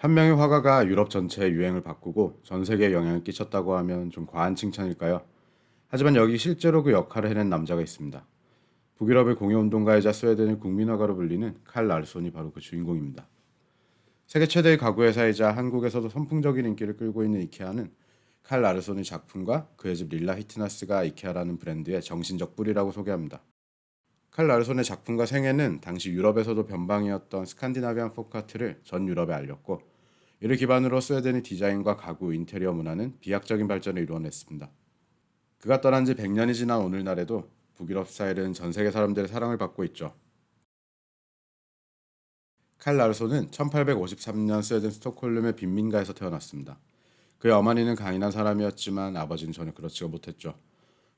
한 명의 화가가 유럽 전체의 유행을 바꾸고 전 세계에 영향을 끼쳤다고 하면 좀 과한 칭찬일까요? 하지만 여기 실제로 그 역할을 해낸 남자가 있습니다. 북유럽의 공예운동가이자 스웨덴의 국민화가로 불리는 칼 라르손이 바로 그 주인공입니다. 세계 최대의 가구 회사이자 한국에서도 선풍적인 인기를 끌고 있는 이케아는 칼 라르손의 작품과 그의 집 릴라 히트나스가 이케아라는 브랜드의 정신적 뿌리라고 소개합니다. 칼 라르손의 작품과 생애는 당시 유럽에서도 변방이었던 스칸디나비안 포크아트를 전 유럽에 알렸고, 이를 기반으로 스웨덴의 디자인과 가구, 인테리어 문화는 비약적인 발전을 이루어냈습니다. 그가 떠난 지 100년이 지난 오늘날에도 북유럽 스타일은 전 세계 사람들의 사랑을 받고 있죠. 칼 라르손은 1853년 스웨덴 스톡홀름의 빈민가에서 태어났습니다. 그의 어머니는 강인한 사람이었지만 아버지는 전혀 그렇지가 못했죠.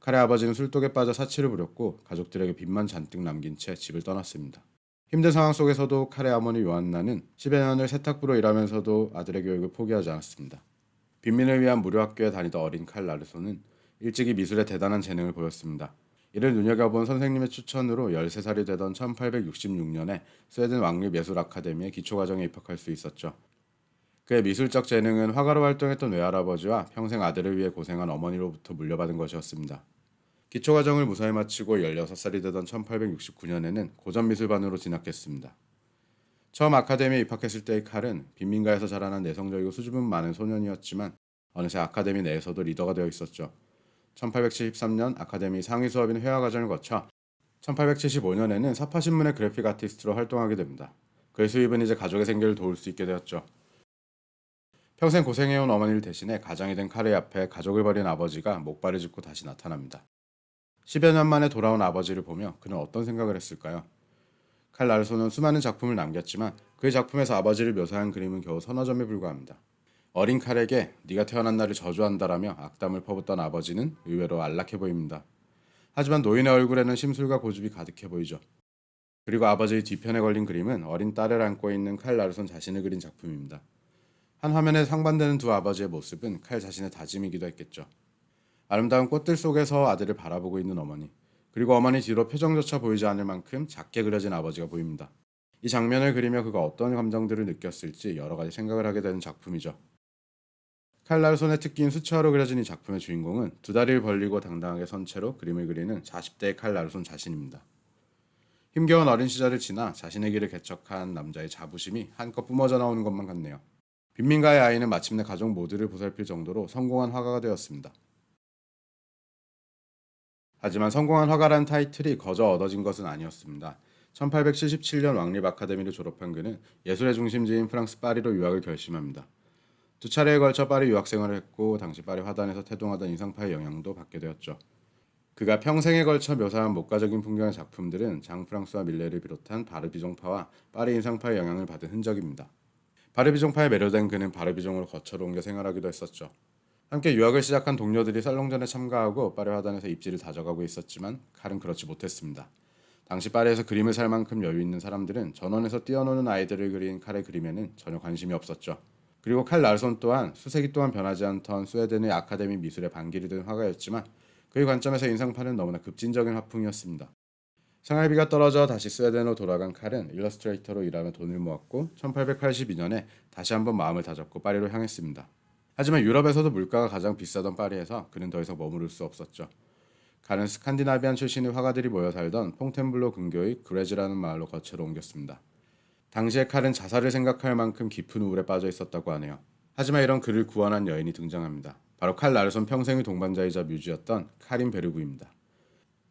칼의 아버지는 술독에 빠져 사치를 부렸고 가족들에게 빚만 잔뜩 남긴 채 집을 떠났습니다. 힘든 상황 속에서도 칼의 어머니 요한나는 10여 년을 세탁부로 일하면서도 아들의 교육을 포기하지 않았습니다. 빈민을 위한 무료 학교에 다니던 어린 칼 라르소는 일찍이 미술에 대단한 재능을 보였습니다. 이를 눈여겨본 선생님의 추천으로 13살이 되던 1866년에 스웨덴 왕립 예술 아카데미의 기초과정에 입학할 수 있었죠. 그의 미술적 재능은 화가로 활동했던 외할아버지와 평생 아들을 위해 고생한 어머니로부터 물려받은 것이었습니다. 기초과정을 무사히 마치고 16살이 되던 1869년에는 고전미술반으로 진학했습니다. 처음 아카데미에 입학했을 때의 칼은 빈민가에서 자라난 내성적이고 수줍음 많은 소년이었지만 어느새 아카데미 내에서도 리더가 되어 있었죠. 1873년 아카데미 상위 수업인 회화 과정을 거쳐 1875년에는 사파신문의 그래픽 아티스트로 활동하게 됩니다. 그의 수입은 이제 가족의 생계를 도울 수 있게 되었죠. 평생 고생해온 어머니를 대신해 가장이 된 칼의 앞에 가족을 버린 아버지가 목발을 짚고 다시 나타납니다. 10여 년 만에 돌아온 아버지를 보며 그는 어떤 생각을 했을까요? 칼 라르소는 수많은 작품을 남겼지만 그의 작품에서 아버지를 묘사한 그림은 겨우 서너 점에 불과합니다. 어린 칼에게 네가 태어난 날을 저주한다라며 악담을 퍼붓던 아버지는 의외로 안락해 보입니다. 하지만 노인의 얼굴에는 심술과 고집이 가득해 보이죠. 그리고 아버지의 뒤편에 걸린 그림은 어린 딸을 안고 있는 칼 라르손 자신을 그린 작품입니다. 한 화면에 상반되는 두 아버지의 모습은 칼 자신의 다짐이기도 했겠죠. 아름다운 꽃들 속에서 아들을 바라보고 있는 어머니, 그리고 어머니 뒤로 표정조차 보이지 않을 만큼 작게 그려진 아버지가 보입니다. 이 장면을 그리며 그가 어떤 감정들을 느꼈을지 여러 가지 생각을 하게 되는 작품이죠. 칼 라르손의 특기인 수채화로 그려진 이 작품의 주인공은 두 다리를 벌리고 당당하게 선 채로 그림을 그리는 40대의 칼 라르손 자신입니다. 힘겨운 어린 시절을 지나 자신의 길을 개척한 남자의 자부심이 한껏 뿜어져 나오는 것만 같네요. 빈민가의 아이는 마침내 가족 모두를 보살필 정도로 성공한 화가가 되었습니다. 하지만 성공한 화가란 타이틀이 거저 얻어진 것은 아니었습니다. 1877년 왕립 아카데미를 졸업한 그는 예술의 중심지인 프랑스 파리로 유학을 결심합니다. 두 차례에 걸쳐 파리 유학 생활을 했고 당시 파리 화단에서 태동하던 인상파의 영향도 받게 되었죠. 그가 평생에 걸쳐 묘사한 목가적인 풍경의 작품들은 장 프랑스와 밀레를 비롯한 바르비종파와 파리 인상파의 영향을 받은 흔적입니다. 바르비종파에 매료된 그는 바르비종으로 거처로 옮겨 생활하기도 했었죠. 함께 유학을 시작한 동료들이 살롱전에 참가하고 파리 화단에서 입지를 다져가고 있었지만 칼은 그렇지 못했습니다. 당시 파리에서 그림을 살 만큼 여유 있는 사람들은 전원에서 뛰어노는 아이들을 그린 칼의 그림에는 전혀 관심이 없었죠. 그리고 칼 라르손 또한 수세기 동안 변하지 않던 스웨덴의 아카데미 미술의 반기를 든 화가였지만 그의 관점에서 인상파는 너무나 급진적인 화풍이었습니다. 생활비가 떨어져 다시 스웨덴으로 돌아간 칼은 일러스트레이터로 일하며 돈을 모았고 1882년에 다시 한번 마음을 다잡고 파리로 향했습니다. 하지만 유럽에서도 물가가 가장 비싸던 파리에서 그는 더 이상 머무를 수 없었죠. 칼은 스칸디나비안 출신의 화가들이 모여 살던 퐁텐블로 근교의 그레즈라는 마을로 거처로 옮겼습니다. 당시에 칼은 자살을 생각할 만큼 깊은 우울에 빠져 있었다고 하네요. 하지만 이런 그를 구원한 여인이 등장합니다. 바로 칼 라르손 평생의 동반자이자 뮤즈였던 카린 베르구입니다.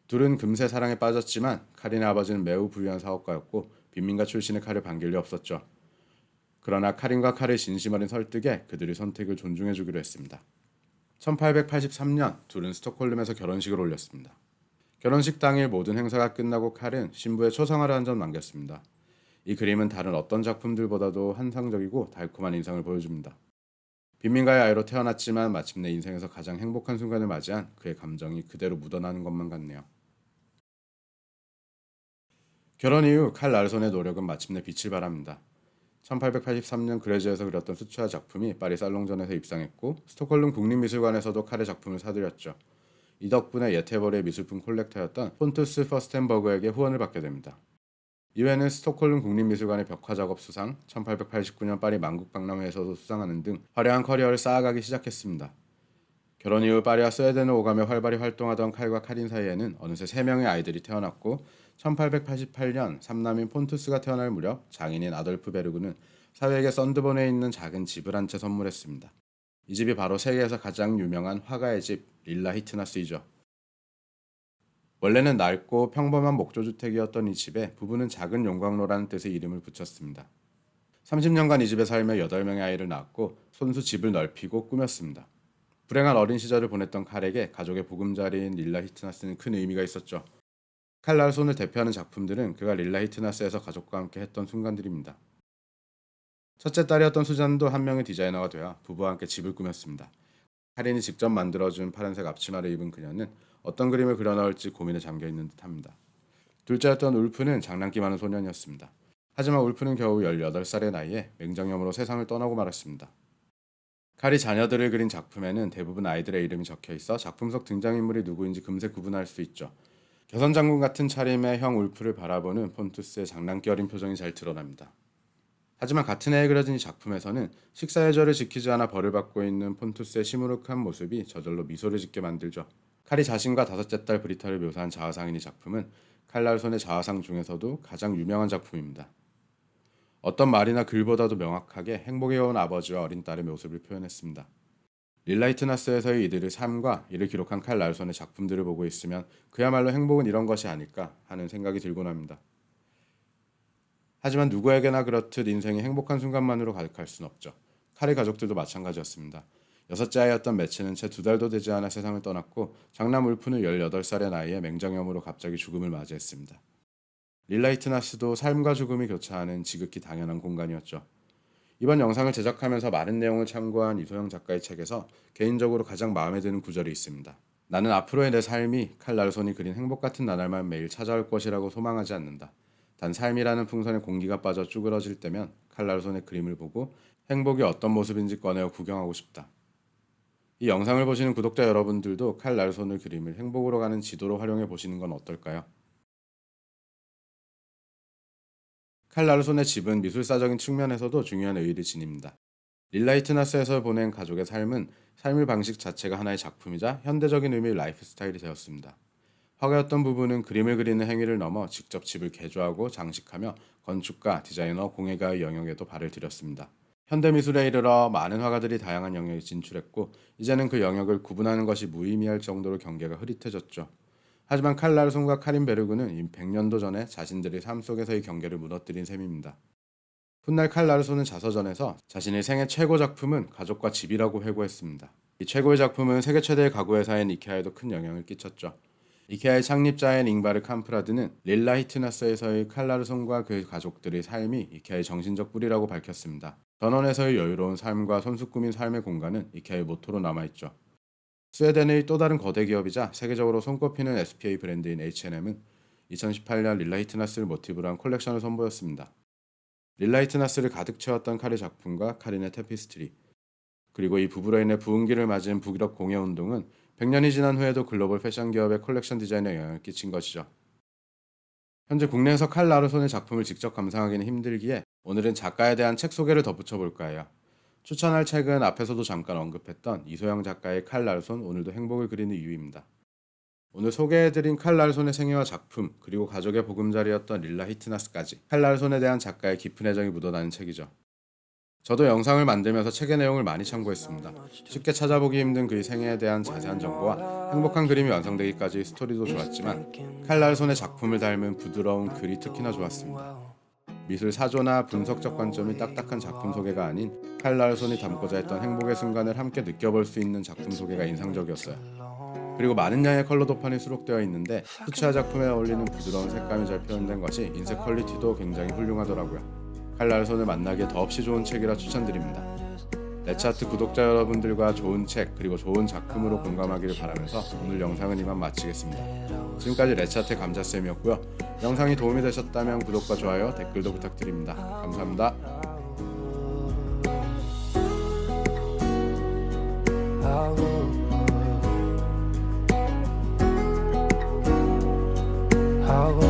둘은 금세 사랑에 빠졌지만 카린의 아버지는 매우 부유한 사업가였고 빈민가 출신의 칼을 반길 리 없었죠. 그러나 카린과 칼의 진심 어린 설득에 그들의 선택을 존중해주기로 했습니다. 1883년 둘은 스톡홀름에서 결혼식을 올렸습니다. 결혼식 당일 모든 행사가 끝나고 칼은 신부의 초상화를 한 점 남겼습니다. 이 그림은 다른 어떤 작품들보다도 환상적이고 달콤한 인상을 보여줍니다. 빈민가의 아이로 태어났지만 마침내 인생에서 가장 행복한 순간을 맞이한 그의 감정이 그대로 묻어나는 것만 같네요. 결혼 이후 칼 라르손의 노력은 마침내 빛을 발합니다. 1883년 그레즈에서 그렸던 수채화 작품이 파리 살롱전에서 입상했고 스톡홀름 국립미술관에서도 칼의 작품을 사들였죠. 이 덕분에 예테버리의 미술품 콜렉터였던 폰투스 퍼스텐버그에게 후원을 받게 됩니다. 이외에는 스톡홀름 국립미술관의 벽화작업 수상, 1889년 파리 만국박람회에서도 수상하는 등 화려한 커리어를 쌓아가기 시작했습니다. 결혼 이후 파리와 스웨덴을 오가며 활발히 활동하던 칼과 카린 사이에는 어느새 3명의 아이들이 태어났고 1888년 삼남인 폰투스가 태어날 무렵 장인인 아돌프 베르그는 사위에게 썬드본에 있는 작은 집을 한 채 선물했습니다. 이 집이 바로 세계에서 가장 유명한 화가의 집 릴라 히트나스이죠. 원래는 낡고 평범한 목조주택이었던 이 집에 부부는 작은 용광로라는 뜻의 이름을 붙였습니다. 30년간 이 집에 살며 8명의 아이를 낳았고 손수 집을 넓히고 꾸몄습니다. 불행한 어린 시절을 보냈던 칼에게 가족의 보금자리인 릴라 히트나스는 큰 의미가 있었죠. 칼 라르손을 대표하는 작품들은 그가 릴라 히트나스에서 가족과 함께 했던 순간들입니다. 첫째 딸이었던 수잔도 한 명의 디자이너가 되어 부부와 함께 집을 꾸몄습니다. 카린이 직접 만들어준 파란색 앞치마를 입은 그녀는 어떤 그림을 그려 넣을지 고민에 잠겨있는 듯합니다. 둘째였던 울프는 장난기 많은 소년이었습니다. 하지만 울프는 겨우 18살의 나이에 맹장염으로 세상을 떠나고 말았습니다. 칼이 자녀들을 그린 작품에는 대부분 아이들의 이름이 적혀있어 작품 속 등장인물이 누구인지 금세 구분할 수 있죠. 개선장군 같은 차림의 형 울프를 바라보는 폰투스의 장난기 어린 표정이 잘 드러납니다. 하지만 같은 해에 그려진 이 작품에서는 식사 예절을 지키지 않아 벌을 받고 있는 폰투스의 시무룩한 모습이 저절로 미소를 짓게 만들죠. 칼이 자신과 5째 딸 브리타를 묘사한 자화상인 이 작품은 칼 라르손의 자화상 중에서도 가장 유명한 작품입니다. 어떤 말이나 글보다도 명확하게 행복해온 아버지와 어린 딸의 모습을 표현했습니다. 릴라 히트나스에서의 이들의 삶과 이를 기록한 칼 라르손의 작품들을 보고 있으면 그야말로 행복은 이런 것이 아닐까 하는 생각이 들곤 합니다. 하지만 누구에게나 그렇듯 인생이 행복한 순간만으로 가득할 순 없죠. 칼의 가족들도 마찬가지였습니다. 6째 아이였던 매치는 채 2달도 되지 않아 세상을 떠났고 장남 울프는 18살의 나이에 맹장염으로 갑자기 죽음을 맞이했습니다. 릴라 히트나스도 삶과 죽음이 교차하는 지극히 당연한 공간이었죠. 이번 영상을 제작하면서 많은 내용을 참고한 이소영 작가의 책에서 개인적으로 가장 마음에 드는 구절이 있습니다. 나는 앞으로의 내 삶이 칼 라르손이 그린 행복 같은 나날만 매일 찾아올 것이라고 소망하지 않는다. 단 삶이라는 풍선에 공기가 빠져 쭈그러질 때면 칼 라르손의 그림을 보고 행복이 어떤 모습인지 꺼내어 구경하고 싶다. 이 영상을 보시는 구독자 여러분들도 칼 라르손의 그림을 행복으로 가는 지도로 활용해 보시는 건 어떨까요? 칼 라르손의 집은 미술사적인 측면에서도 중요한 의의를 지닙니다. 릴라 히트나스에서 보낸 가족의 삶은 삶의 방식 자체가 하나의 작품이자 현대적인 의미의 라이프 스타일이 되었습니다. 화가였던 부부는 그림을 그리는 행위를 넘어 직접 집을 개조하고 장식하며 건축가, 디자이너, 공예가의 영역에도 발을 들였습니다. 현대미술에 이르러 많은 화가들이 다양한 영역에 진출했고 이제는 그 영역을 구분하는 것이 무의미할 정도로 경계가 흐릿해졌죠. 하지만 칼 라르손과 카린 베르그는 이미 100년도 전에 자신들의 삶 속에서의 경계를 무너뜨린 셈입니다. 훗날 칼 라르손은 자서전에서 자신의 생애 최고 작품은 가족과 집이라고 회고했습니다. 이 최고의 작품은 세계 최대의 가구 회사인 이케아에도 큰 영향을 끼쳤죠. 이케아의 창립자인 잉바르 캄프라드는 릴라 히트나스에서의 칼 라르손과 그 가족들의 삶이 이케아의 정신적 뿌리라고 밝혔습니다. 전원에서의 여유로운 삶과 손수 꾸민 삶의 공간은 이케아의 모토로 남아있죠. 스웨덴의 또 다른 거대 기업이자 세계적으로 손꼽히는 SPA 브랜드인 H&M은 2018년 릴라 히트나스를 모티브로 한 콜렉션을 선보였습니다. 릴라 히트나스를 가득 채웠던 칼의 작품과 카린의 테피스트리, 그리고 이 부부로 인해 부흥기를 맞은 북유럽 공예운동은 100년이 지난 후에도 글로벌 패션 기업의 콜렉션 디자인에 영향을 끼친 것이죠. 현재 국내에서 칼 라르손의 작품을 직접 감상하기는 힘들기에 오늘은 작가에 대한 책 소개를 덧붙여 볼까 해요. 추천할 책은 앞에서도 잠깐 언급했던 이소영 작가의 칼 라르손 오늘도 행복을 그리는 이유입니다. 오늘 소개해드린 칼 라르손의 생애와 작품, 그리고 가족의 보금자리였던 릴라 히트나스까지 칼 라르손에 대한 작가의 깊은 애정이 묻어나는 책이죠. 저도 영상을 만들면서 책의 내용을 많이 참고했습니다. 쉽게 찾아보기 힘든 그의 생애에 대한 자세한 정보와 행복한 그림이 완성되기까지 스토리도 좋았지만 칼 라르손의 작품을 닮은 부드러운 글이 특히나 좋았습니다. 미술 사조나 분석적 관점이 딱딱한 작품 소개가 아닌 칼 라르손이 담고자 했던 행복의 순간을 함께 느껴볼 수 있는 작품 소개가 인상적이었어요. 그리고 많은 양의 컬러 도판이 수록되어 있는데 수채화 작품에 어울리는 부드러운 색감이 잘 표현된 것이 인쇄 퀄리티도 굉장히 훌륭하더라고요. 칼 라르손을 만나기에 더없이 좋은 책이라 추천드립니다. 레차트 구독자 여러분들과 좋은 책 그리고 좋은 작품으로 공감하기를 바라면서 오늘 영상은 이만 마치겠습니다. 지금까지 레차트의 감자쌤이었고요. 영상이 도움이 되셨다면 구독과 좋아요, 댓글도 부탁드립니다. 감사합니다. I